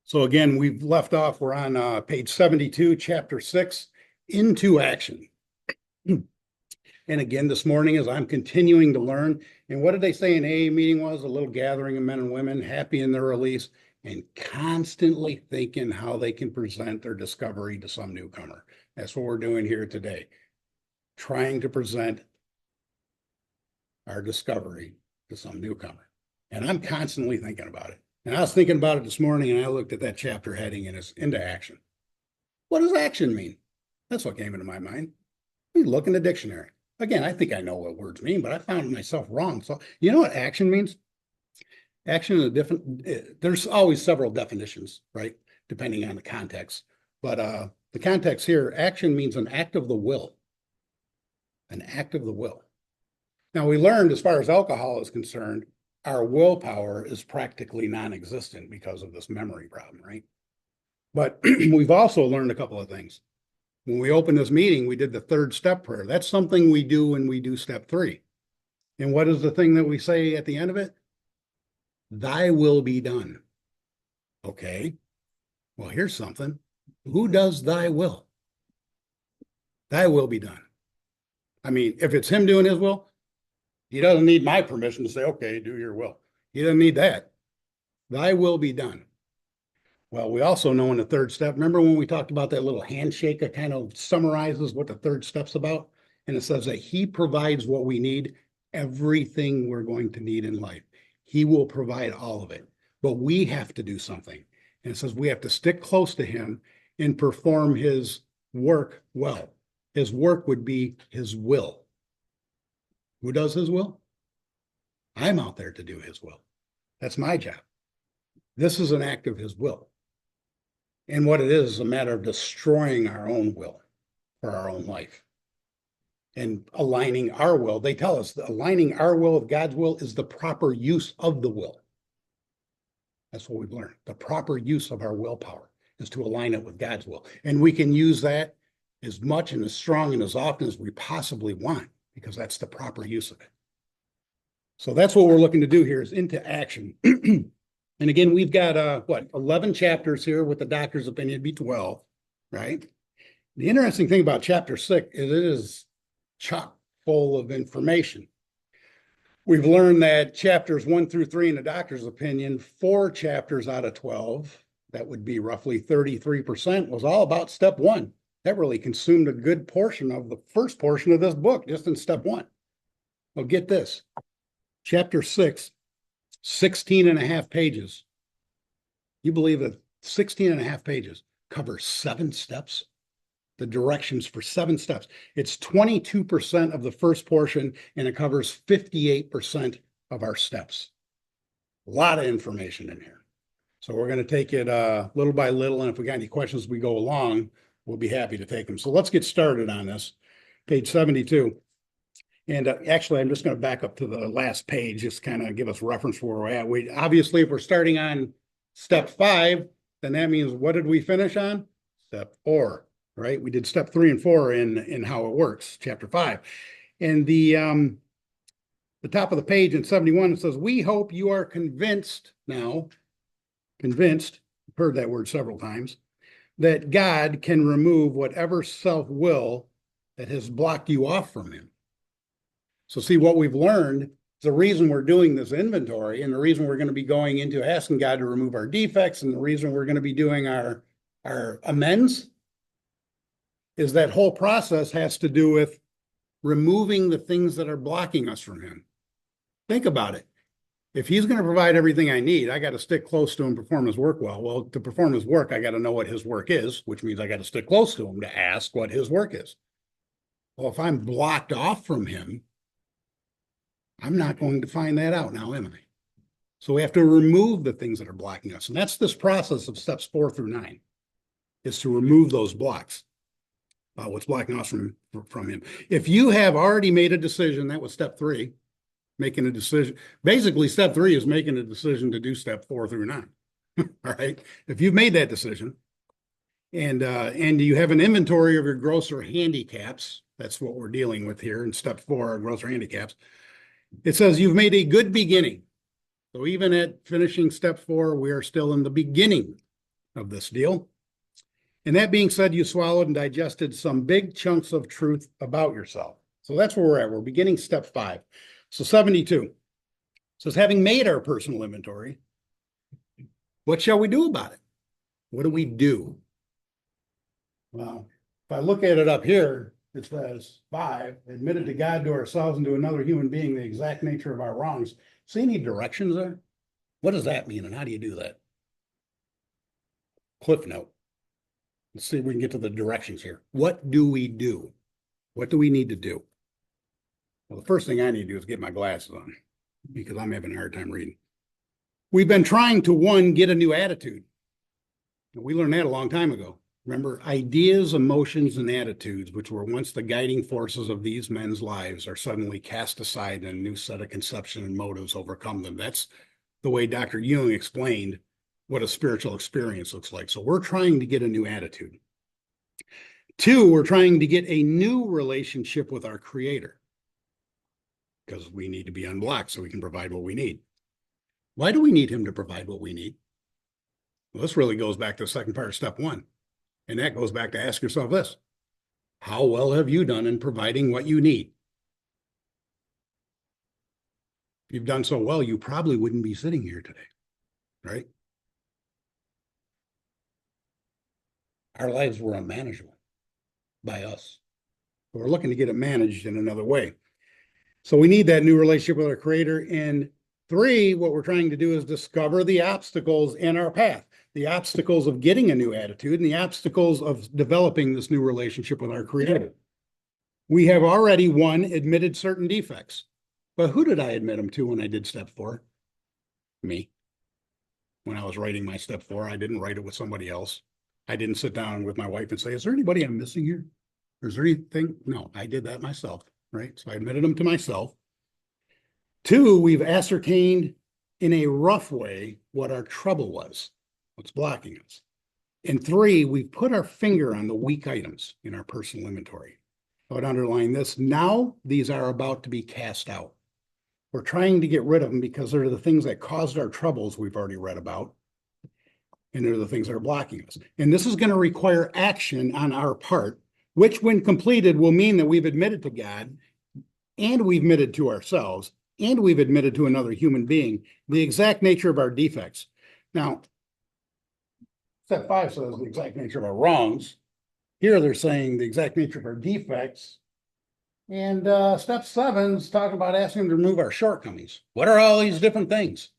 So again, we've left off, we're on page 72, chapter 6, into action. And again, this morning, as I'm continuing to learn, and what did they say in AA meeting was? A little gathering of men and women, happy in their release, and constantly thinking how they can present their discovery to some newcomer. That's what we're doing here today, trying to present our discovery to some newcomer. And I'm constantly thinking about it. And I was thinking about it this morning, and I looked at that chapter heading, and it's into action. What does action mean? That's what came into my mind. We look in the dictionary. Again, I think I know what words mean, but I found myself wrong. So you know what action means? Action is there's always several definitions, right? Depending on the context. But the context here, action means an act of the will. An act of the will. Now we learned, as far as alcohol is concerned, our willpower is practically non-existent because of this memory problem, right? But we've also learned a couple of things. When we opened this meeting, we did the third step prayer. That's something we do when we do step 3. And what is the thing that we say at the end of it? Thy will be done. Okay. Well, here's something. Who does thy will? Thy will be done. I mean, if it's him doing his will, he doesn't need my permission to say, okay, do your will. He doesn't need that. Thy will be done. Well, we also know in the third step, remember when we talked about that little handshake that kind of summarizes what the third step's about? And it says that he provides what we need, everything we're going to need in life. He will provide all of it, but we have to do something. And it says we have to stick close to him and perform his work well. His work would be his will. Who does his will? I'm out there to do his will. That's my job. This is an act of his will. And what it is a matter of destroying our own will for our own life and aligning our will. They tell us that aligning our will with God's will is the proper use of the will. That's what we've learned. The proper use of our willpower is to align it with God's will. And we can use that as much and as strong and as often as we possibly want, because that's the proper use of it. So that's what we're looking to do here, is into action. And again, we've got 11 chapters here, with the doctor's opinion it'd be 12, right? The interesting thing about chapter 6 is it is chock full of information. We've learned that chapters 1 through 3 in the doctor's opinion, 4 chapters out of 12, that would be roughly 33%, was all about step 1. That really consumed a good portion of the first portion of this book, just in step 1. Well, get this. Chapter 6, 16 and a half pages. You believe that 16 and a half pages covers 7 steps? The directions for 7 steps. It's 22% of the first portion, and it covers 58% of our steps. A lot of information in here. So we're going to take it little by little, and if we got any questions as we go along, we'll be happy to take them. So let's get started on this. Page 72. And actually, I'm just going to back up to the last page, just kind of give us reference for where we're at. Obviously, if we're starting on step 5, then that means what did we finish on? Step 4, right? We did step 3 and 4 in how it works, chapter 5. And the top of the page in 71, it says, we hope you are convinced now, convinced, I've heard that word several times, that God can remove whatever self-will that has blocked you off from him. So see, what we've learned, the reason we're doing this inventory, and the reason we're going to be going into asking God to remove our defects, and the reason we're going to be doing our amends, is that whole process has to do with removing the things that are blocking us from him. Think about it. If he's going to provide everything I need, I got to stick close to him, perform his work well. Well, to perform his work, I got to know what his work is, which means I got to stick close to him to ask what his work is. Well, if I'm blocked off from him, I'm not going to find that out now, am I? So we have to remove the things that are blocking us. And that's this process of steps 4 through 9, is to remove those blocks, what's blocking us from him. If you have already made a decision, that was step 3, making a decision. Basically, step 3 is making a decision to do step 4 through 9. All right. If you've made that decision and you have an inventory of your grosser handicaps, that's what we're dealing with here in step 4, our grosser handicaps. It says you've made a good beginning. So even at finishing step 4, we are still in the beginning of this deal. And that being said, you swallowed and digested some big chunks of truth about yourself. So that's where we're at. We're beginning step 5. So 72 says, having made our personal inventory, what shall we do about it? What do we do? Well, if I look at it up here, it says 5, admitted to God, to ourselves, and to another human being the exact nature of our wrongs. See any directions there? What does that mean, and how do you do that? Cliff note. Let's see if we can get to the directions here. What do we do? What do we need to do? Well, the first thing I need to do is get my glasses on because I'm having a hard time reading. We've been trying to, one, get a new attitude. We learned that a long time ago. Remember, ideas, emotions, and attitudes, which were once the guiding forces of these men's lives, are suddenly cast aside and a new set of conception and motives overcome them. That's the way Dr. Jung explained what a spiritual experience looks like. So we're trying to get a new attitude. 2, we're trying to get a new relationship with our Creator because we need to be unblocked so we can provide what we need. Why do we need Him to provide what we need? Well, this really goes back to the second part of step 1. And that goes back to ask yourself this: how well have you done in providing what you need? If you've done so well, you probably wouldn't be sitting here today, right? Our lives were unmanageable by us. But we're looking to get it managed in another way. So we need that new relationship with our Creator. And 3, what we're trying to do is discover the obstacles in our path, the obstacles of getting a new attitude and the obstacles of developing this new relationship with our Creator. We have already, 1, admitted certain defects. But who did I admit them to when I did step 4? Me. When I was writing my step 4, I didn't write it with somebody else. I didn't sit down with my wife and say, is there anybody I'm missing here? Or is there anything? No, I did that myself, right? So I admitted them to myself. 2, we've ascertained in a rough way what our trouble was, what's blocking us. And 3, we've put our finger on the weak items in our personal inventory. I would underline this. Now these are about to be cast out. We're trying to get rid of them because they're the things that caused our troubles we've already read about. And they're the things that are blocking us. And this is going to require action on our part, which when completed will mean that we've admitted to God and we've admitted to ourselves and we've admitted to another human being the exact nature of our defects. Now, step 5 says the exact nature of our wrongs. Here they're saying the exact nature of our defects. And step 7 is talking about asking them to remove our shortcomings. What are all these different things?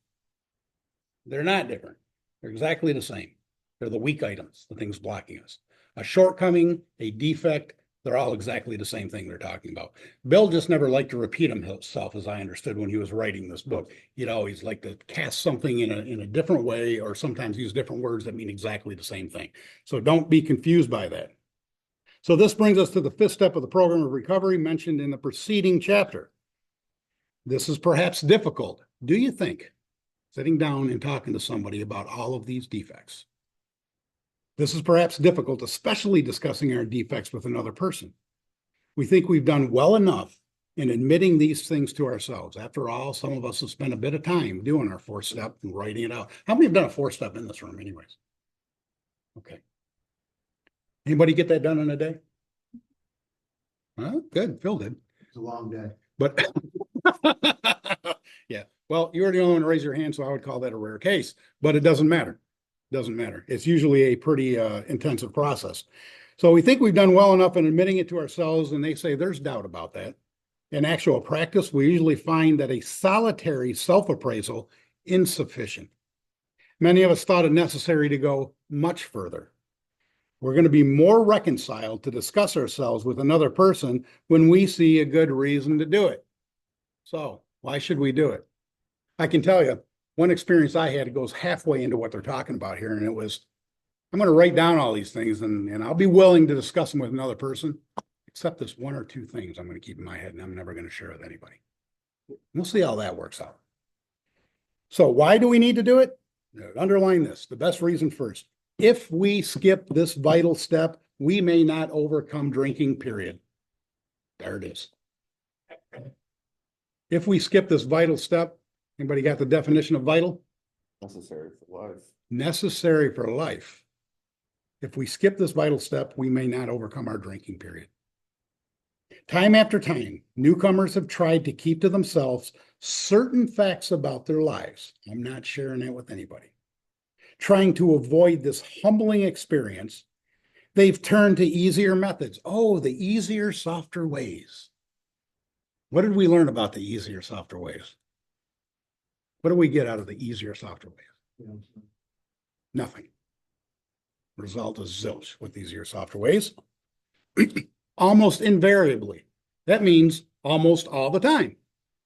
They're not different. They're exactly the same. They're the weak items, the things blocking us. A shortcoming, a defect, they're all exactly the same thing they're talking about. Bill just never liked to repeat himself, as I understood when he was writing this book. He'd always like to cast something in a different way, or sometimes use different words that mean exactly the same thing. So don't be confused by that. So this brings us to the 5th step of the program of recovery mentioned in the preceding chapter. This is perhaps difficult, do you think? Sitting down and talking to somebody about all of these defects. This is perhaps difficult, especially discussing our defects with another person. We think we've done well enough in admitting these things to ourselves. After all, some of us have spent a bit of time doing our 4th step and writing it out. How many have done a 4th step in this room anyways? Okay. Anybody get that done in a day? Well, good. Phil did. It's a long day. But yeah, well, you were the only one to raise your hand, so I would call that a rare case, but it doesn't matter. Doesn't matter. It's usually a pretty intensive process. So we think we've done well enough in admitting it to ourselves, and they say there's doubt about that. In actual practice, we usually find that a solitary self-appraisal insufficient. Many of us thought it necessary to go much further. We're going to be more reconciled to discuss ourselves with another person when we see a good reason to do it. So why should we do it? I can tell you, one experience I had goes halfway into what they're talking about here, and it was, I'm going to write down all these things, and I'll be willing to discuss them with another person, except this 1 or 2 things I'm going to keep in my head, and I'm never going to share with anybody. We'll see how that works out. So why do we need to do it? Underline this, the best reason first. If we skip this vital step, we may not overcome drinking, period. There it is. If we skip this vital step, anybody got the definition of vital? Necessary for life. Necessary for life. If we skip this vital step, we may not overcome our drinking period. Time after time, newcomers have tried to keep to themselves certain facts about their lives. I'm not sharing that with anybody. Trying to avoid this humbling experience, they've turned to easier methods. Oh, the easier, softer ways. What did we learn about the easier, softer ways? What do we get out of the easier, softer ways? Nothing. Result is zilch with easier, softer ways. Almost invariably. That means almost all the time.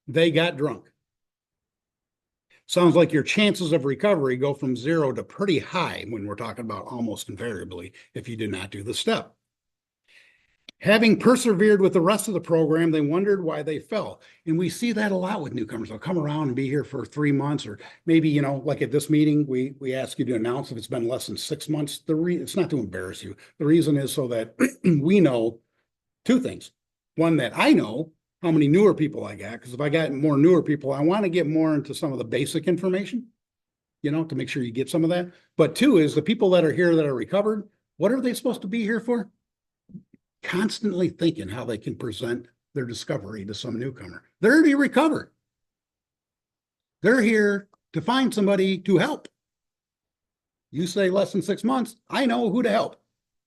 They got drunk. Sounds like your chances of recovery go from 0 to pretty high when we're talking about almost invariably if you did not do the step. Having persevered with the rest of the program, they wondered why they fell. And we see that a lot with newcomers. They'll come around and be here for 3 months, or maybe, like at this meeting, we ask you to announce if it's been less than 6 months. It's not to embarrass you. The reason is so that we know 2 things. One, that I know how many newer people I got, because if I got more newer people, I want to get more into some of the basic information, to make sure you get some of that. But 2 is the people that are here that are recovered, what are they supposed to be here for? Constantly thinking how they can present their discovery to some newcomer. They're to recover. They're here to find somebody to help. You say less than 6 months, I know who to help.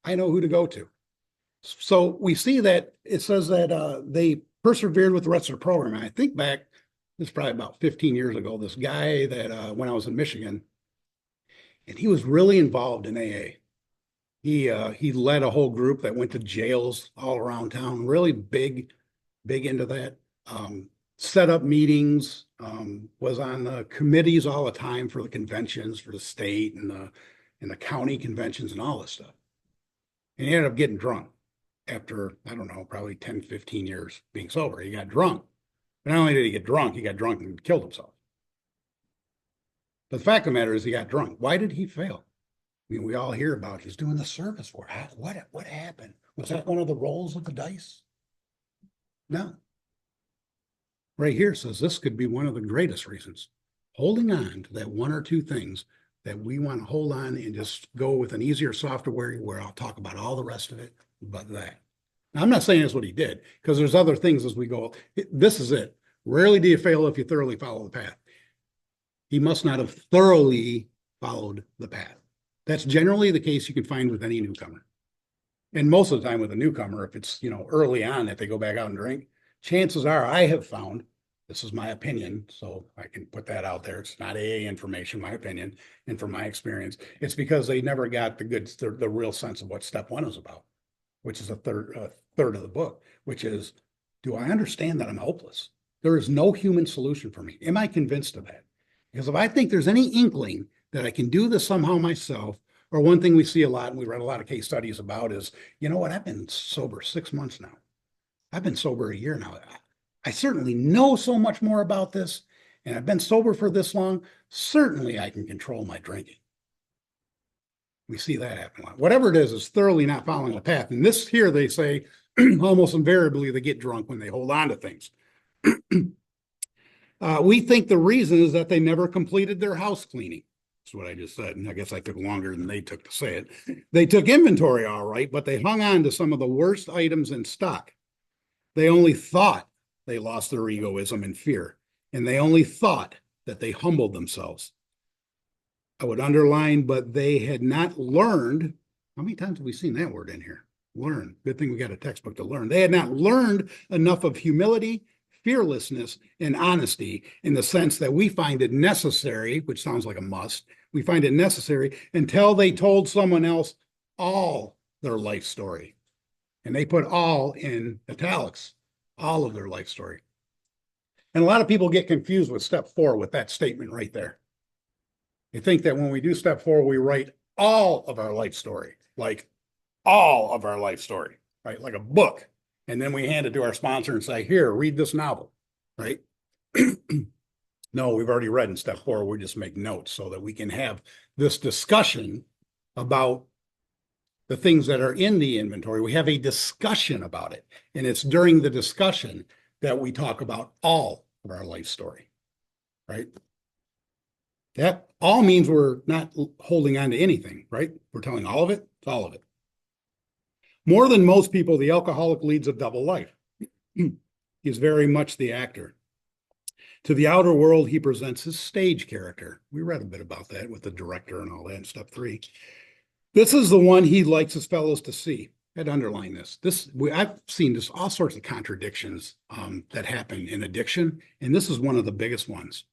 I know who to go to. So we see that it says that they persevered with the rest of the program. And I think back, this is probably about 15 years ago, this guy that when I was in Michigan, and he was really involved in AA. He led a whole group that went to jails all around town, really big into that. Set up meetings, was on the committees all the time for the conventions for the state and the county conventions and all this stuff. And he ended up getting drunk after, I don't know, probably 10, 15 years being sober. He got drunk. But not only did he get drunk and killed himself. But the fact of the matter is he got drunk. Why did he fail? I mean, we all hear about he's doing the service for it. What happened? Was that one of the rolls of the dice? No. Right here says this could be one of the greatest reasons. Holding on to that 1 or 2 things that we want to hold on and just go with an easier software where I'll talk about all the rest of it, but that. Now, I'm not saying that's what he did, because there's other things as we go. This is it. Rarely do you fail if you thoroughly follow the path. He must not have thoroughly followed the path. That's generally the case you can find with any newcomer. And most of the time with a newcomer, if it's, early on that they go back out and drink, chances are I have found, this is my opinion, so I can put that out there. It's not AA information, my opinion, and from my experience, it's because they never got the real sense of what step 1 is about, which is a third of the book, which is, do I understand that I'm hopeless? There is no human solution for me. Am I convinced of that? Because if I think there's any inkling that I can do this somehow myself, or one thing we see a lot, and we read a lot of case studies about is, you know what, I've been sober 6 months now. I've been sober a year now. I certainly know so much more about this, and I've been sober for this long. Certainly I can control my drinking. We see that happen a lot. Whatever it is thoroughly not following the path. And this here, they say, almost invariably they get drunk when they hold on to things. We think the reason is that they never completed their house cleaning. That's what I just said. And I guess I took longer than they took to say it. They took inventory all right, but they hung on to some of the worst items in stock. They only thought they lost their egoism and fear, and they only thought that they humbled themselves. I would underline, but they had not learned. How many times have we seen that word in here? Learn. Good thing we got a textbook to learn. They had not learned enough of humility, fearlessness, and honesty in the sense that we find it necessary, which sounds like a must. We find it necessary until they told someone else all their life story. And they put all in italics, all of their life story. And a lot of people get confused with step 4 with that statement right there. They think that when we do step 4, we write all of our life story, like all of our life story, right? Like a book. And then we hand it to our sponsor and say, here, read this novel, right? No, we've already read in step 4. We just make notes so that we can have this discussion about the things that are in the inventory. We have a discussion about it. And it's during the discussion that we talk about all of our life story, right? That all means we're not holding on to anything, right? We're telling all of it, it's all of it. More than most people, the alcoholic leads a double life. He's very much the actor. To the outer world, he presents his stage character. We read a bit about that with the director and all that in step 3. This is the one he likes his fellows to see. I'd underline this. I've seen this all sorts of contradictions that happen in addiction, and this is one of the biggest ones.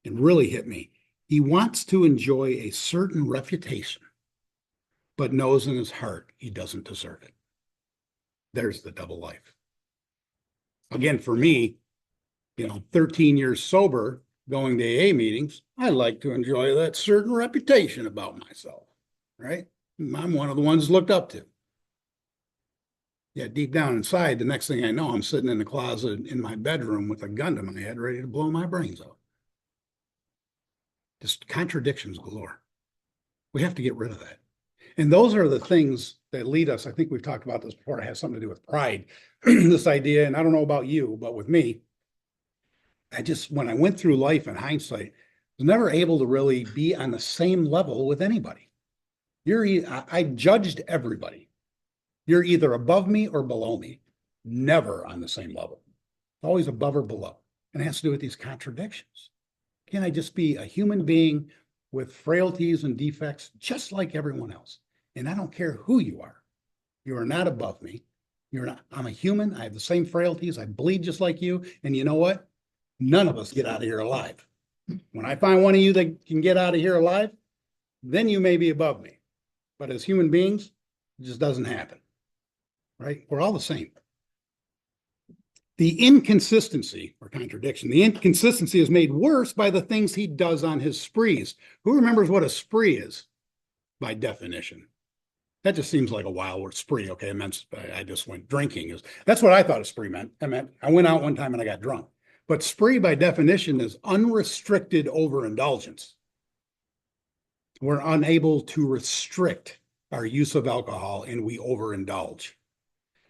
It really hit me. He wants to enjoy a certain reputation, but knows in his heart he doesn't deserve it. There's the double life. Again, for me, 13 years sober, going to AA meetings, I like to enjoy that certain reputation about myself, right? I'm one of the ones looked up to. Yeah, deep down inside, the next thing I know, I'm sitting in the closet in my bedroom with a gun to my head, ready to blow my brains out. Just contradictions galore. We have to get rid of that. And those are the things that lead us. I think we've talked about this before. It has something to do with pride. This idea, and I don't know about you, but with me, when I went through life in hindsight, was never able to really be on the same level with anybody. I judged everybody. You're either above me or below me, never on the same level. Always above or below. And it has to do with these contradictions. Can I just be a human being with frailties and defects just like everyone else? And I don't care who you are. You are not above me. I'm a human. I have the same frailties. I bleed just like you. And you know what? None of us get out of here alive. When I find one of you that can get out of here alive, then you may be above me. But as human beings, it just doesn't happen, right? We're all the same. The inconsistency or contradiction, the inconsistency is made worse by the things he does on his sprees. Who remembers what a spree is by definition? That just seems like a wild word, spree. Okay, I just went drinking. That's what I thought a spree meant. I went out one time and I got drunk. But spree by definition is unrestricted overindulgence. We're unable to restrict our use of alcohol and we overindulge.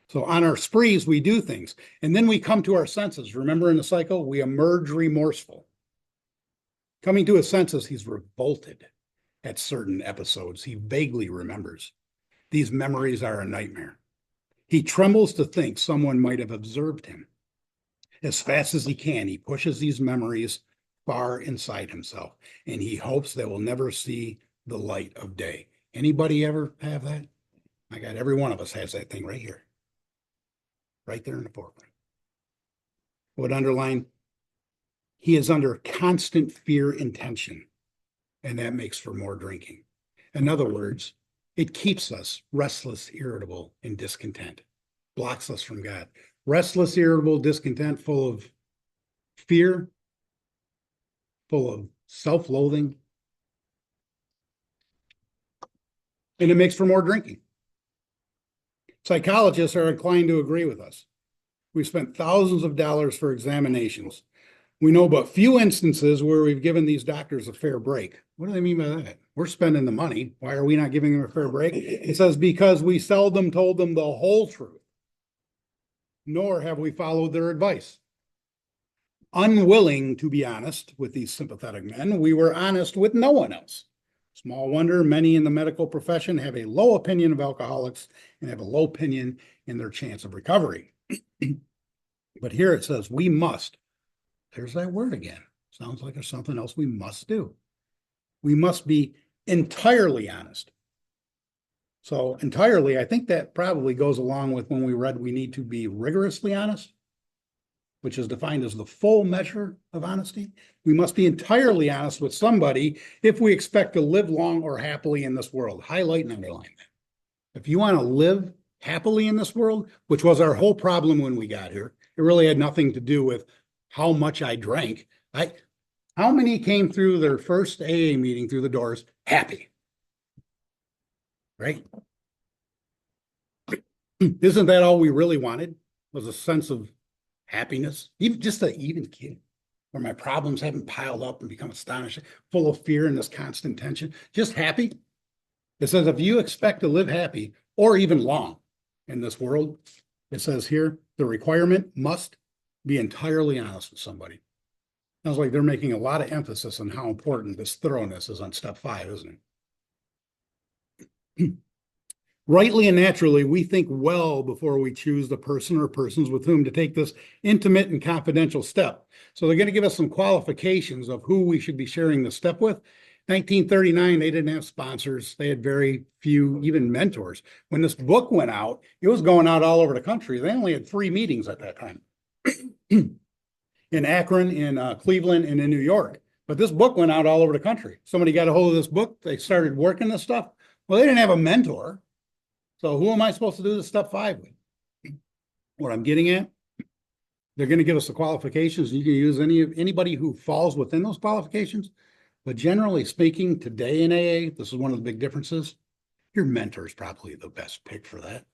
So on our sprees, we do things. And then we come to our senses. Remember in the cycle, we emerge remorseful. Coming to his senses, he's revolted at certain episodes. He vaguely remembers. These memories are a nightmare. He trembles to think someone might have observed him. As fast as he can, he pushes these memories far inside himself, and he hopes they will never see the light of day. Anybody ever have that? My God, every one of us has that thing right here. Right there in the foreground. Would underline, he is under constant fear and tension, and that makes for more drinking. In other words, it keeps us restless, irritable, and discontent, blocks us from God. Restless, irritable, discontent, full of fear, full of self-loathing, and it makes for more drinking. Psychologists are inclined to agree with us. We've spent thousands of dollars for examinations. We know but few instances where we've given these doctors a fair break. What do they mean by that? We're spending the money. Why are we not giving them a fair break? It says because we seldom told them the whole truth, nor have we followed their advice. Unwilling to be honest with these sympathetic men, we were honest with no one else. Small wonder many in the medical profession have a low opinion of alcoholics and have a low opinion in their chance of recovery. But here it says, we must. There's that word again. Sounds like there's something else we must do. We must be entirely honest. So entirely, I think that probably goes along with when we read we need to be rigorously honest, which is defined as the full measure of honesty. We must be entirely honest with somebody if we expect to live long or happily in this world. Highlight and underline that. If you want to live happily in this world, which was our whole problem when we got here, it really had nothing to do with how much I drank. How many came through their first AA meeting through the doors happy? Right? Isn't that all we really wanted? Was a sense of happiness, even just an even kid, where my problems haven't piled up and become astonishing, full of fear and this constant tension, just happy. It says, if you expect to live happy or even long in this world, it says here, the requirement must be entirely honest with somebody. Sounds like they're making a lot of emphasis on how important this thoroughness is on step 5, isn't it? Rightly and naturally, we think well before we choose the person or persons with whom to take this intimate and confidential step. So they're going to give us some qualifications of who we should be sharing the step with. 1939, they didn't have sponsors. They had very few, even mentors. When this book went out, it was going out all over the country. They only had 3 meetings at that time. In Akron, in Cleveland, and in New York. But this book went out all over the country. Somebody got a hold of this book. They started working this stuff. Well, they didn't have a mentor. So who am I supposed to do the step 5 with? What I'm getting at, they're going to give us the qualifications. You can use anybody who falls within those qualifications. But generally speaking, today in AA, this is one of the big differences. Your mentor is probably the best pick for that.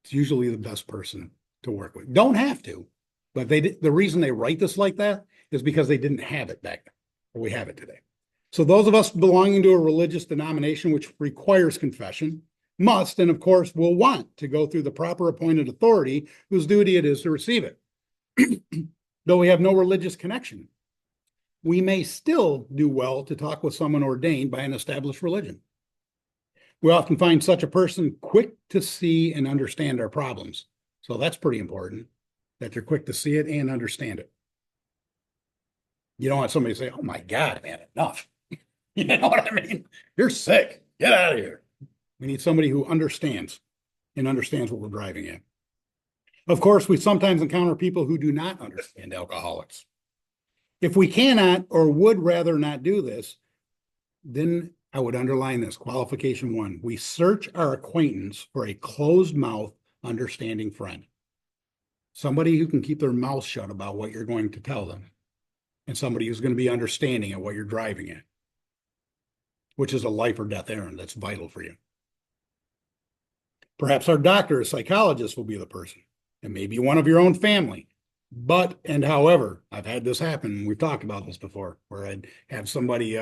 It's usually the best person to work with. Don't have to, but the reason they write this like that is because they didn't have it back then, but we have it today. So those of us belonging to a religious denomination which requires confession must, and of course will want to go through the proper appointed authority whose duty it is to receive it. Though we have no religious connection, we may still do well to talk with someone ordained by an established religion. We often find such a person quick to see and understand our problems. So that's pretty important, that they're quick to see it and understand it. You don't want somebody to say, oh my God, man, enough. You know what I mean? You're sick. Get out of here. We need somebody who understands and understands what we're driving at. Of course, we sometimes encounter people who do not understand alcoholics. If we cannot or would rather not do this, then I would underline this, qualification 1. We search our acquaintance for a closed mouth, understanding friend. Somebody who can keep their mouth shut about what you're going to tell them. And somebody who's going to be understanding of what you're driving at, which is a life or death errand that's vital for you. Perhaps our doctor or psychologist will be the person. It may be one of your own family. But, and however, I've had this happen. We've talked about this before, where I'd have somebody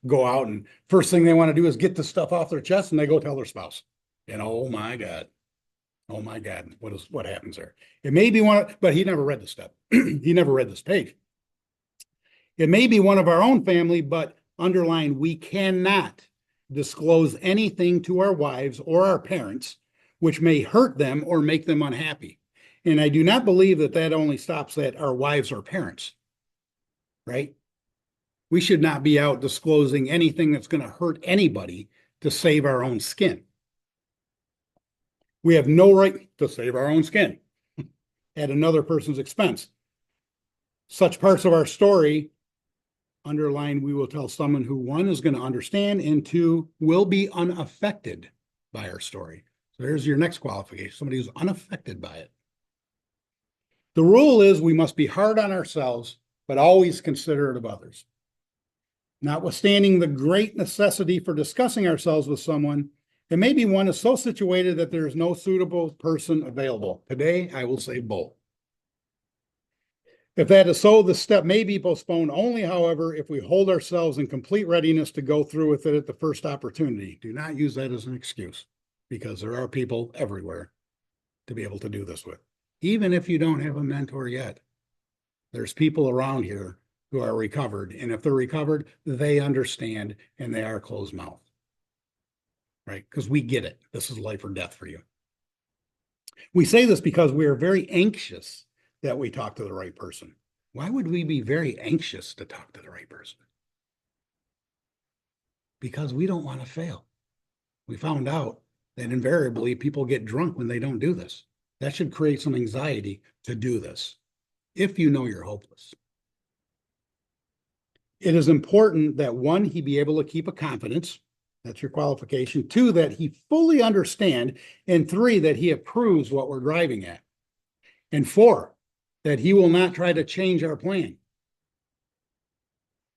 go out and first thing they want to do is get this stuff off their chest and they go tell their spouse. And oh my God, what happens there? It may be but he never read the step. He never read this page. It may be one of our own family, but underline, we cannot disclose anything to our wives or our parents which may hurt them or make them unhappy. And I do not believe that only stops at our wives or parents, right? We should not be out disclosing anything that's going to hurt anybody to save our own skin. We have no right to save our own skin at another person's expense. Such parts of our story, underline, we will tell someone who, 1, is going to understand, and 2, will be unaffected by our story. So there's your next qualification, somebody who's unaffected by it. The rule is we must be hard on ourselves, but always considerate of others. Notwithstanding the great necessity for discussing ourselves with someone, it may be one is so situated that there is no suitable person available. Today, I will say both. If that is so, the step may be postponed only, however, if we hold ourselves in complete readiness to go through with it at the first opportunity. Do not use that as an excuse, because there are people everywhere to be able to do this with. Even if you don't have a mentor yet, there's people around here who are recovered. And if they're recovered, they understand and they are closed mouth, right? Because we get it. This is life or death for you. We say this because we are very anxious that we talk to the right person. Why would we be very anxious to talk to the right person? Because we don't want to fail. We found out that invariably people get drunk when they don't do this. That should create some anxiety to do this, if you know you're hopeless. It is important that 1, he be able to keep a confidence. That's your qualification. 2, that he fully understand. And 3, that he approves what we're driving at. And 4, that he will not try to change our plan.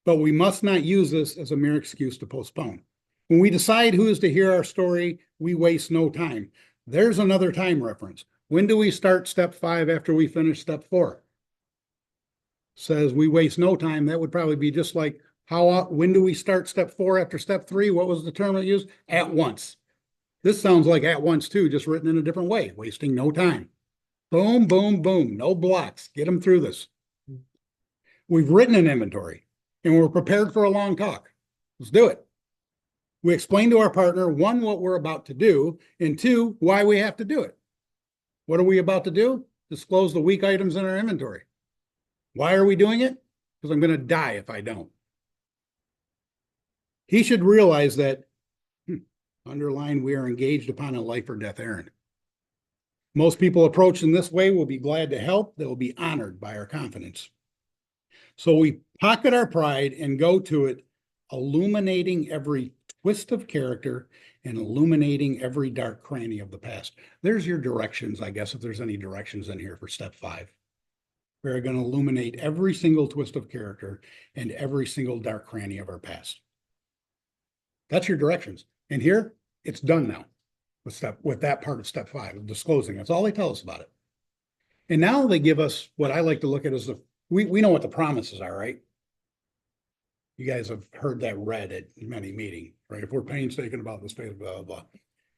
But we must not use this as a mere excuse to postpone. When we decide who is to hear our story, we waste no time. There's another time reference. When do we start step 5 after we finish step 4? Says we waste no time. That would probably be just like when do we start step 4 after step 3? What was the term it used? At once. This sounds like at once too, just written in a different way, wasting no time. Boom, boom, boom, no blocks. Get them through this. We've written an inventory and we're prepared for a long talk. Let's do it. We explain to our partner, one, what we're about to do, and two, why we have to do it. What are we about to do? Disclose the weak items in our inventory. Why are we doing it? Because I'm going to die if I don't. He should realize that, underline, we are engaged upon a life or death errand. Most people approached in this way will be glad to help. They will be honored by our confidence. So we pocket our pride and go to it, illuminating every twist of character and illuminating every dark cranny of the past. There's your directions, I guess, if there's any directions in here for step 5. We're going to illuminate every single twist of character and every single dark cranny of our past. That's your directions. And here, it's done now with that part of step 5, of disclosing. That's all they tell us about it. And now they give us what I like to look at as we know what the promises are, right? You guys have heard that read at many meetings, right? If we're painstaking about this, blah, blah, blah.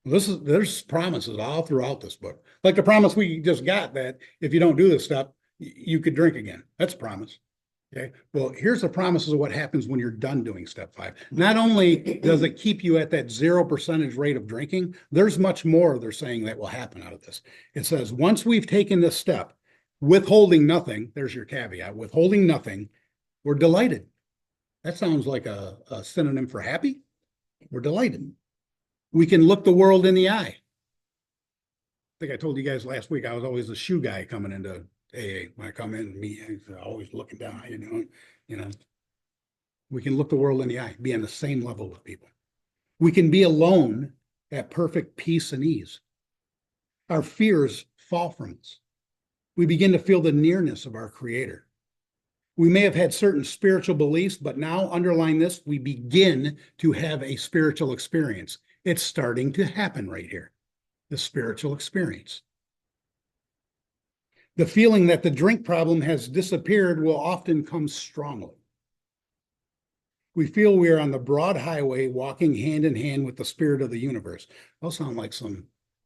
There's promises all throughout this book. Like the promise we just got that if you don't do this step, you could drink again. That's a promise. Okay. Well, here's the promises of what happens when you're done doing step 5. Not only does it keep you at that 0% rate of drinking, there's much more they're saying that will happen out of this. It says, once we've taken this step, withholding nothing, there's your caveat, withholding nothing, we're delighted. That sounds like a synonym for happy. We're delighted. We can look the world in the eye. I think I told you guys last week, I was always the shoe guy coming into AA. When I come in, always looking down, how you doing? You know, we can look the world in the eye, be on the same level with people. We can be alone at perfect peace and ease. Our fears fall from us. We begin to feel the nearness of our Creator. We may have had certain spiritual beliefs, but now, underline this, we begin to have a spiritual experience. It's starting to happen right here, the spiritual experience. The feeling that the drink problem has disappeared will often come strongly. We feel we are on the broad highway, walking hand in hand with the spirit of the universe. Those sound like some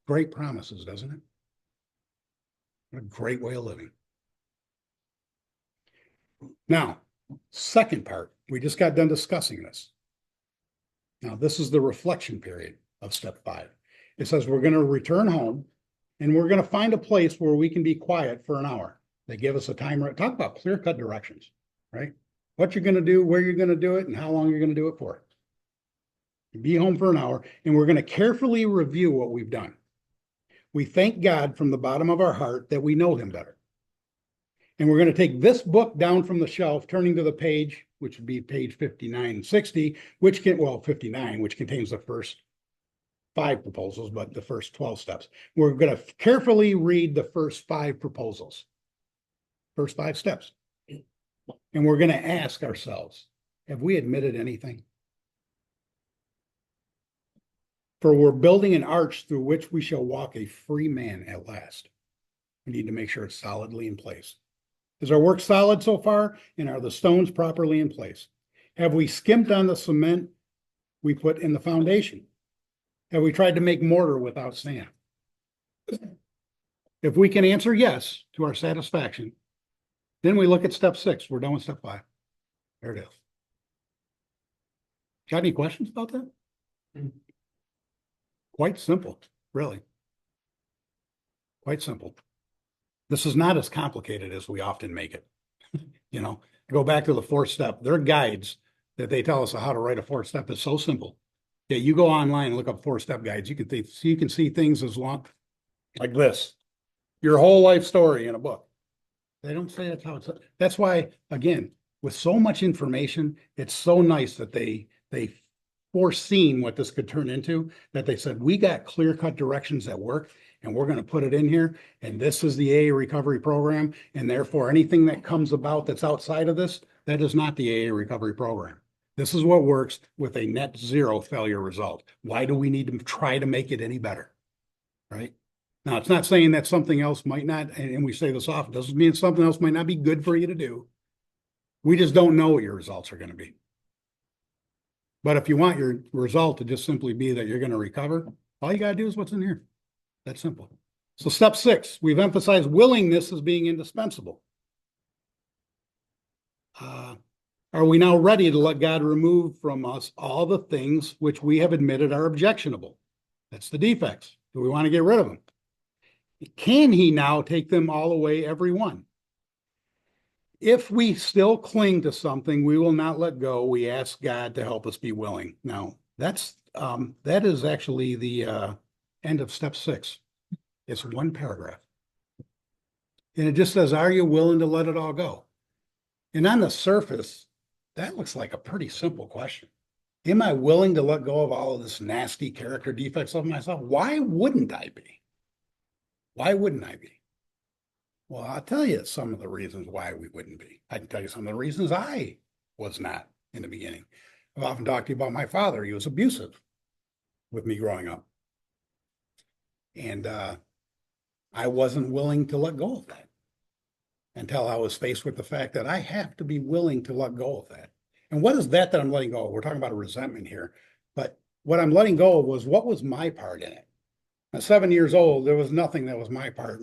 great promises, doesn't it? A great way of living. Now, second part, we just got done discussing this. Now, this is the reflection period of step 5. It says we're going to return home and we're going to find a place where we can be quiet for an hour. They give us a timer. Talk about clear-cut directions, right? What you're going to do, where you're going to do it, and how long you're going to do it for. Be home for an hour, and we're going to carefully review what we've done. We thank God from the bottom of our heart that we know Him better. And we're going to take this book down from the shelf, turning to the page, which would be page 59 and 60, 59, which contains the first 5 proposals, but the first 12 steps. We're going to carefully read the first 5 proposals, first 5 steps. And we're going to ask ourselves, have we admitted anything? For we're building an arch through which we shall walk a free man at last. We need to make sure it's solidly in place. Is our work solid so far? And are the stones properly in place? Have we skimped on the cement we put in the foundation? Have we tried to make mortar without sand? If we can answer yes to our satisfaction, then we look at step 6. We're done with step 5. There it is. Got any questions about that? Quite simple, really. Quite simple. This is not as complicated as we often make it. You know, go back to the 4th step. Their guides that they tell us how to write a 4th step is so simple. Yeah, you go online and look up 4-step guides. You can see things as long like this. Your whole life story in a book. They don't say that's how it's. That's why, again, with so much information, it's so nice that they foreseen what this could turn into, that they said, we got clear-cut directions that work, and we're going to put it in here, and this is the AA recovery program, and therefore anything that comes about that's outside of this, that is not the AA recovery program. This is what works with a net 0 failure result. Why do we need to try to make it any better, right? Now, it's not saying that something else might not, and we say this often, doesn't mean something else might not be good for you to do. We just don't know what your results are going to be. But if you want your result to just simply be that you're going to recover, all you got to do is what's in here. That's simple. So step 6, we've emphasized willingness as being indispensable. Are we now ready to let God remove from us all the things which we have admitted are objectionable? That's the defects. Do we want to get rid of them? Can he now take them all away, every one? If we still cling to something, we will not let go. We ask God to help us be willing. Now, that is actually the end of step 6. It's one paragraph. And it just says, are you willing to let it all go? And on the surface, that looks like a pretty simple question. Am I willing to let go of all of this nasty character defects of myself? Why wouldn't I be? Why wouldn't I be? Well, I'll tell you some of the reasons why we wouldn't be. I can tell you some of the reasons I was not in the beginning. I've often talked to you about my father. He was abusive with me growing up. And I wasn't willing to let go of that until I was faced with the fact that I have to be willing to let go of that. And what is that I'm letting go of? We're talking about a resentment here. But what I'm letting go of was, what was my part in it? At 7 years old, there was nothing that was my part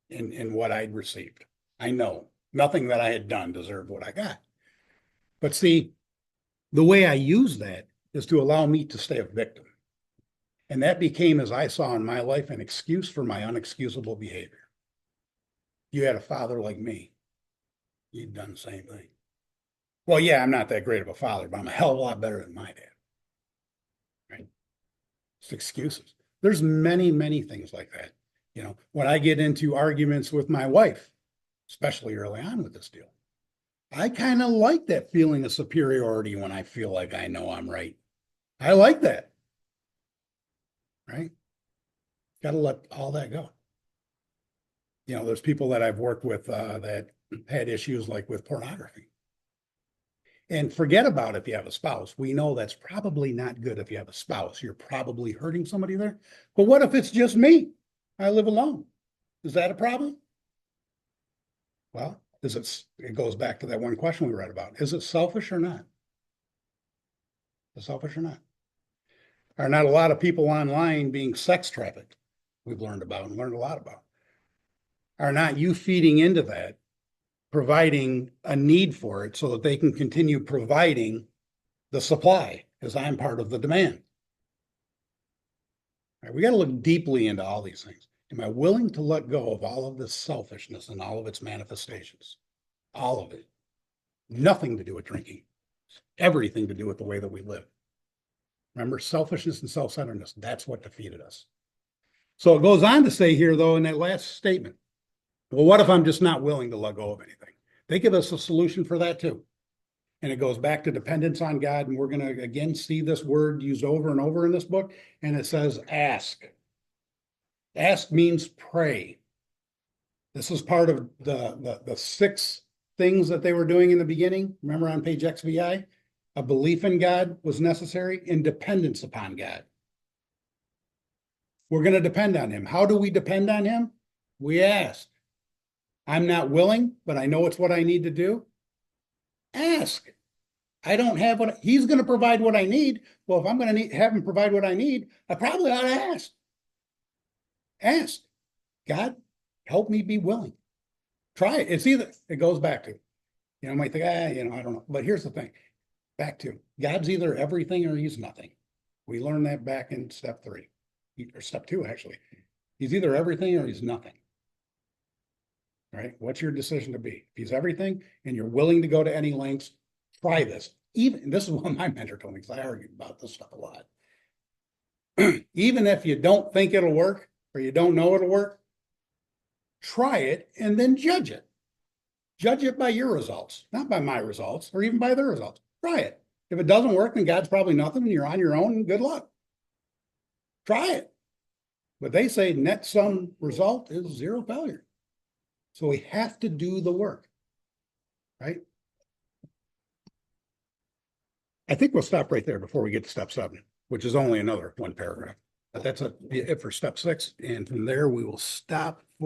in what I'd received. I know nothing that I had done deserved what I got. But see, the way I use that is to allow me to stay a victim. And that became, as I saw in my life, an excuse for my unexcusable behavior. You had a father like me, you'd done the same thing. Well, yeah, I'm not that great of a father, but I'm a hell of a lot better than my dad. Right? It's excuses. There's many, many things like that. You know, when I get into arguments with my wife, especially early on with this deal, I kind of like that feeling of superiority when I feel like I know I'm right. I like that. Right? Got to let all that go. You know, there's people that I've worked with that had issues like with pornography. And forget about if you have a spouse. We know that's probably not good if you have a spouse. You're probably hurting somebody there. But what if it's just me? I live alone. Is that a problem? Well, it goes back to that one question we read about. Is it selfish or not? Is it selfish or not? Are not a lot of people online being sex trafficked? We've learned about and learned a lot about. Are not you feeding into that, providing a need for it so that they can continue providing the supply, as I'm part of the demand? Right, we got to look deeply into all these things. Am I willing to let go of all of this selfishness and all of its manifestations? All of it. Nothing to do with drinking. Everything to do with the way that we live. Remember, selfishness and self-centeredness, that's what defeated us. So it goes on to say here, though, in that last statement, well, what if I'm just not willing to let go of anything? They give us a solution for that too. And it goes back to dependence on God. And we're going to, again, see this word used over and over in this book. And it says, ask. Ask means pray. This is part of the 6 things that they were doing in the beginning. Remember on page XVI? A belief in God was necessary and dependence upon God. We're going to depend on him. How do we depend on him? We ask. I'm not willing, but I know it's what I need to do. Ask. I don't have what he's going to provide what I need. Well, if I'm going to have him provide what I need, I probably ought to ask. Ask. God, help me be willing. Try it. It's either, it goes back to, you might think, I don't know. But here's the thing. Back to, God's either everything or he's nothing. We learned that back in step 3, or step 2, actually. He's either everything or he's nothing. Right? What's your decision to be? If he's everything and you're willing to go to any lengths, try this. Even, this is what my mentor told me, because I argued about this stuff a lot. Even if you don't think it'll work or you don't know it'll work, try it and then judge it. Judge it by your results, not by my results or even by their results. Try it. If it doesn't work, then God's probably nothing and you're on your own and good luck. Try it. But they say net sum result is 0 failure. So we have to do the work, right? I think we'll stop right there before we get to step 7, which is only another 1 paragraph. But that's it for step 6. And from there, we will stop for